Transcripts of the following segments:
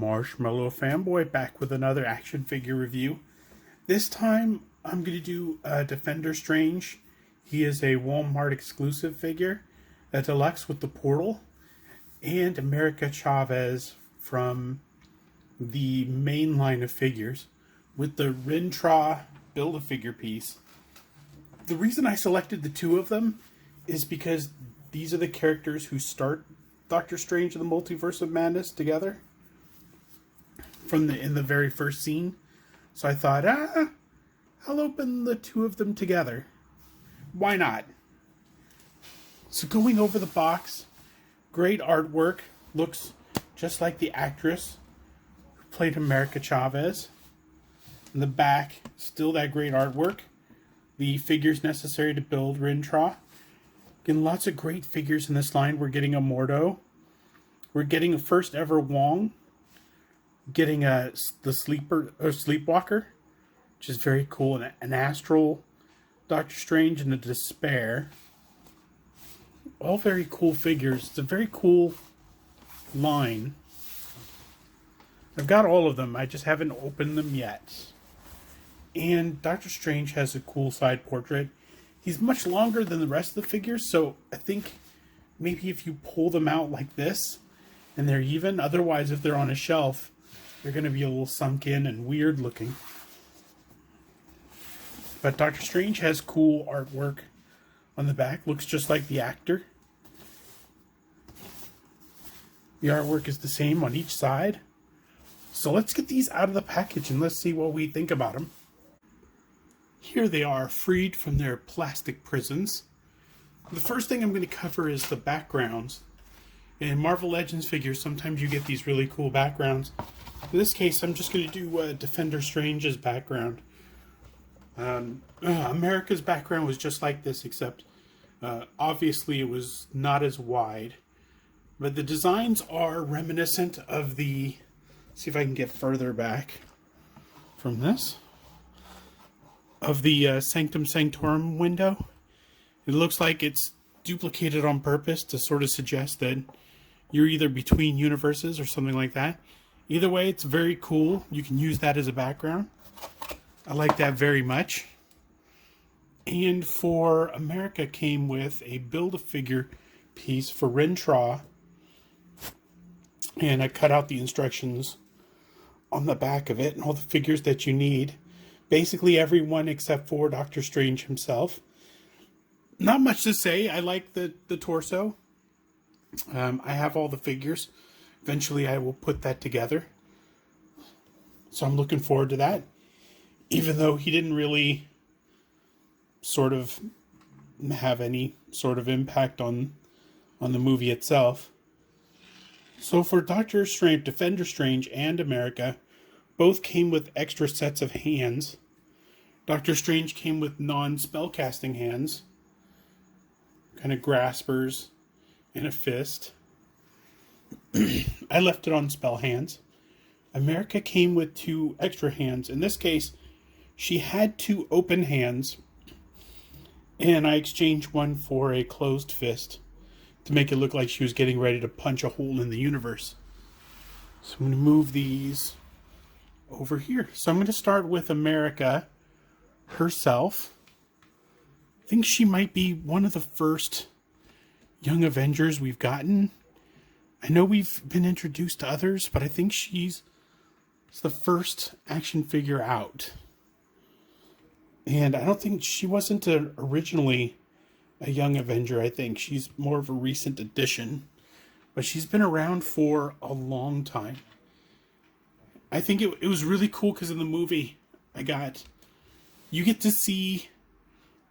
Marshmallow Fanboy back with another action figure review. This time I'm going to do Defender Strange. He is a Walmart exclusive figure, a deluxe with the portal, and America Chavez from the main line of figures with the Rintra Build-A-Figure piece. The reason I selected the two of them is because these are the characters who start Doctor Strange and the Multiverse of Madness together in the very first scene. So I thought, I'll open the two of them together. Why not? So going over the box, great artwork, looks just like the actress who played America Chavez. In the back, still that great artwork. The figures necessary to build Rintra. Getting lots of great figures in this line. We're getting a Mordo. We're getting a first ever Wong. Getting the Sleepwalker, which is very cool. And an Astral Doctor Strange and a Despair. All very cool figures. It's a very cool line. I've got all of them. I just haven't opened them yet. And Doctor Strange has a cool side portrait. He's much longer than the rest of the figures, so I think maybe if you pull them out like this, and they're even, otherwise if they're on a shelf, they're going to be a little sunk in and weird looking. But Doctor Strange has cool artwork on the back, looks just like the actor. The artwork is the same on each side. So let's get these out of the package and let's see what we think about them. Here they are, freed from their plastic prisons. The first thing I'm going to cover is the backgrounds. In Marvel Legends figures, sometimes you get these really cool backgrounds. In this case, I'm just going to do Defender Strange's background. America's background was just like this, except obviously it was not as wide. But the designs are reminiscent of the... See if I can get further back from this. Of the Sanctum Sanctorum window. It looks like it's duplicated on purpose to sort of suggest that you're either between universes or something like that. Either way, it's very cool. You can use that as a background. I like that very much. And for America came with a Build-A-Figure piece for Rintra. And I cut out the instructions on the back of it and all the figures that you need. Basically everyone except for Doctor Strange himself. Not much to say. I like the torso. I have all the figures. Eventually I will put that together. So I'm looking forward to that. Even though he didn't really sort of have any sort of impact on the movie itself. So for Doctor Strange, Defender Strange, and America, both came with extra sets of hands. Doctor Strange came with non-spellcasting hands. Kind of graspers and a fist. I left it on spell hands. America came with 2 extra hands. In this case, she had 2 open hands. And I exchanged one for a closed fist to make it look like she was getting ready to punch a hole in the universe. So I'm going to move these over here. So I'm going to start with America herself. I think she might be one of the first Young Avengers we've gotten. I know we've been introduced to others, but I think she's the first action figure out. And I don't think she wasn't originally a Young Avenger. I think she's more of a recent addition. But she's been around for a long time. I think it was really cool because in the movie you get to see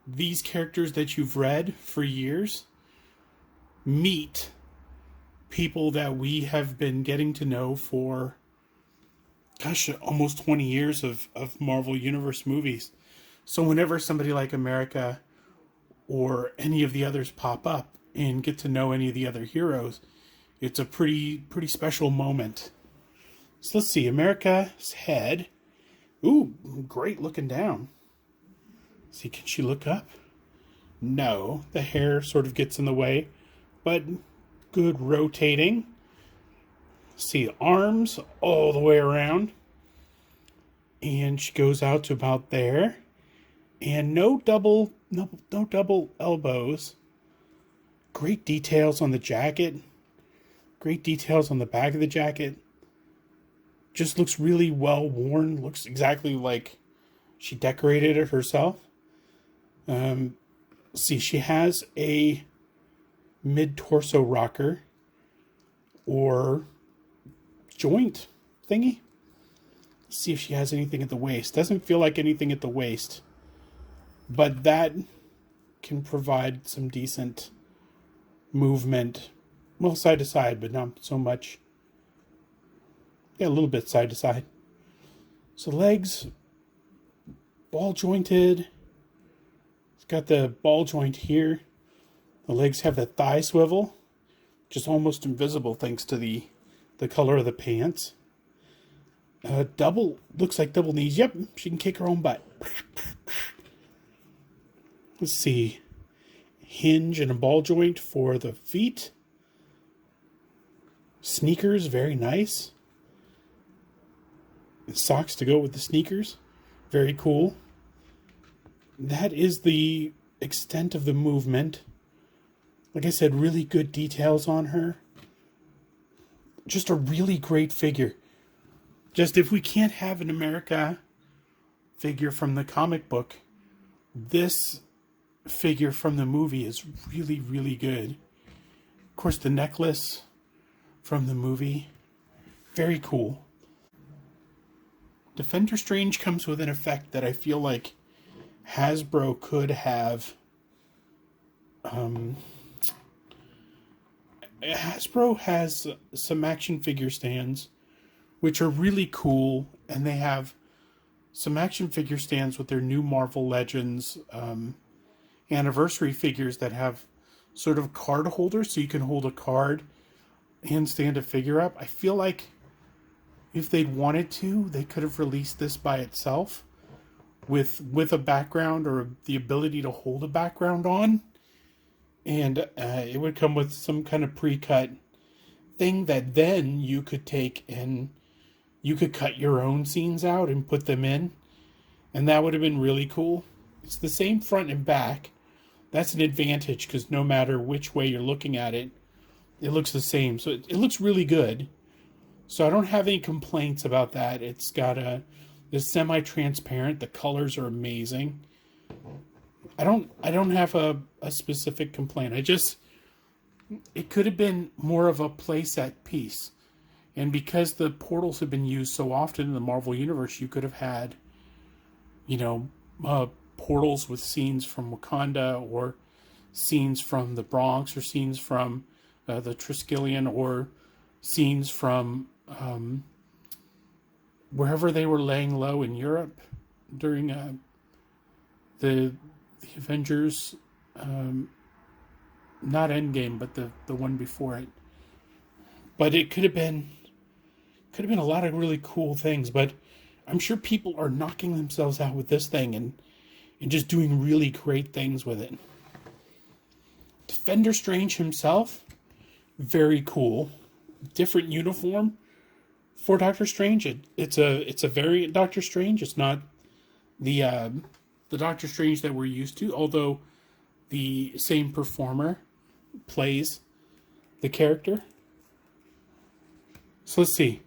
these characters that you've read for years meet people that we have been getting to know for, almost 20 years of Marvel Universe movies. So whenever somebody like America or any of the others pop up and get to know any of the other heroes, it's a pretty special moment. So let's see, America's head. Ooh, great looking down. See, can she look up? No, the hair sort of gets in the way, but good rotating. See, arms all the way around. And she goes out to about there. And no double elbows. Great details on the jacket. Great details on the back of the jacket. Just looks really well worn. Looks exactly like she decorated it herself. See, she has a mid-torso rocker or joint thingy. Let's see if she has anything at the waist. Doesn't feel like anything at the waist, but that can provide some decent movement. Well, side to side, but not so much. Yeah, a little bit side to side. So legs, ball jointed. It's got the ball joint here. The legs have the thigh swivel, which is almost invisible thanks to the color of the pants. Looks like double knees. Yep, she can kick her own butt. Let's see. Hinge and a ball joint for the feet. Sneakers, very nice. Socks to go with the sneakers. Very cool. That is the extent of the movement. Like I said, really good details on her. Just a really great figure. Just if we can't have an America figure from the comic book, this figure from the movie is really, really good. Of course, the necklace from the movie, very cool. Defender Strange comes with an effect that I feel like Hasbro could have. Hasbro has some action figure stands which are really cool, and they have some action figure stands with their new Marvel Legends anniversary figures that have sort of card holders, so you can hold a card and stand a figure up. I feel like if they'd wanted to, they could have released this by itself with a background or the ability to hold a background on. And it would come with some kind of pre-cut thing that then you could take and you could cut your own scenes out and put them in. And that would have been really cool. It's the same front and back. That's an advantage because no matter which way you're looking at it, it looks the same. So it looks really good. So I don't have any complaints about that. It's got it's semi-transparent. The colors are amazing. I don't have a specific complaint. It could have been more of a playset piece. And because the portals have been used so often in the Marvel Universe, you could have had, portals with scenes from Wakanda or scenes from the Bronx or scenes from the Triskelion or scenes from wherever they were laying low in Europe during the Avengers, not Endgame, but the one before it. But it could have been a lot of really cool things. But I'm sure people are knocking themselves out with this thing and just doing really great things with it. Defender Strange himself, very cool. Different uniform for Doctor Strange. It's a variant Doctor Strange. It's not the Doctor Strange that we're used to, although the same performer plays the character. So let's see.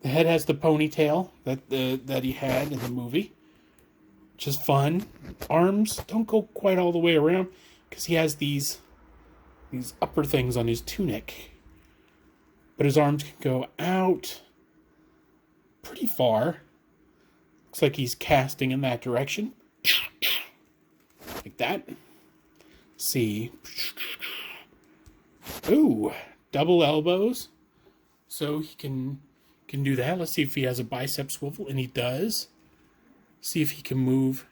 The head has the ponytail that he had in the movie, which is fun. Arms don't go quite all the way around because he has these upper things on his tunic. But his arms can go out pretty far. Looks like he's casting in that direction. Like that. Let's see. Ooh, double elbows. So he can do that. Let's see if he has a bicep swivel, and he does. See if he can move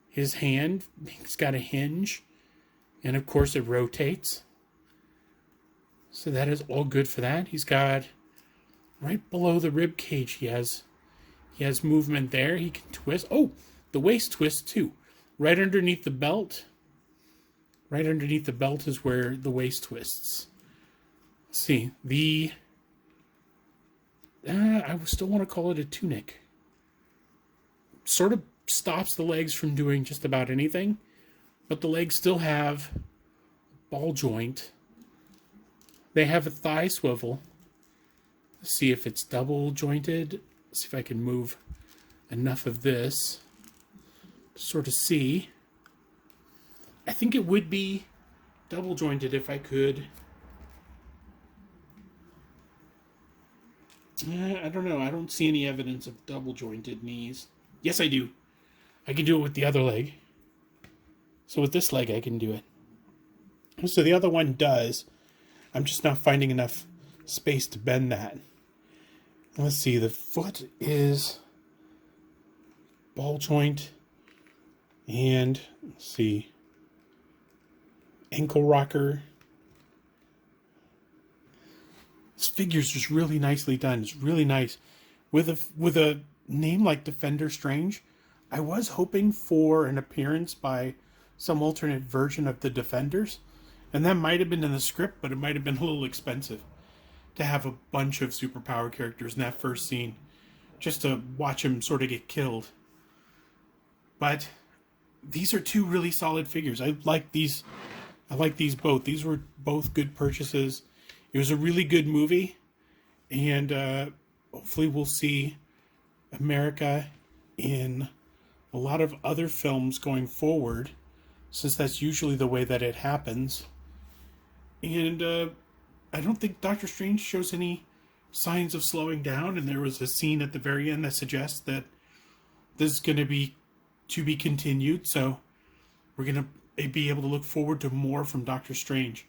his hand. He's got a hinge, and of course it rotates. So that is all good for that. He's got right below the rib cage. He has movement there. He can twist. Oh, the waist twists too. Right underneath the belt. Right underneath the belt is where the waist twists. Let's see. The I still want to call it a tunic. Sort of stops the legs from doing just about anything, but the legs still have ball joint. They have a thigh swivel. Let's see if it's double jointed. Let's see if I can move enough of this to sort of see. I think it would be double jointed if I could. I don't know. I don't see any evidence of double jointed knees. Yes, I do. I can do it with the other leg. So with this leg, I can do it. So the other one does. I'm just not finding enough space to bend that. Let's see. The foot is ball joint. And let's see. Ankle rocker. This figure's just really nicely done. It's really nice. With a name like Defender Strange, I was hoping for an appearance by some alternate version of the Defenders, and that might have been in the script, but it might have been a little expensive to have a bunch of superpower characters in that first scene, just to watch him sort of get killed. But these are two really solid figures. I like these both. These were both good purchases. It was a really good movie, and hopefully we'll see America in a lot of other films going forward, since that's usually the way that it happens. And I don't think Doctor Strange shows any signs of slowing down, and there was a scene at the very end that suggests that this is going to be continued, so we're going to be able to look forward to more from Doctor Strange.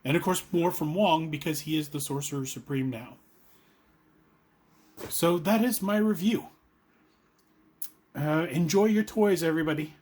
And of course more from Wong, because he is the Sorcerer Supreme now. So that is my review. Enjoy your toys, everybody.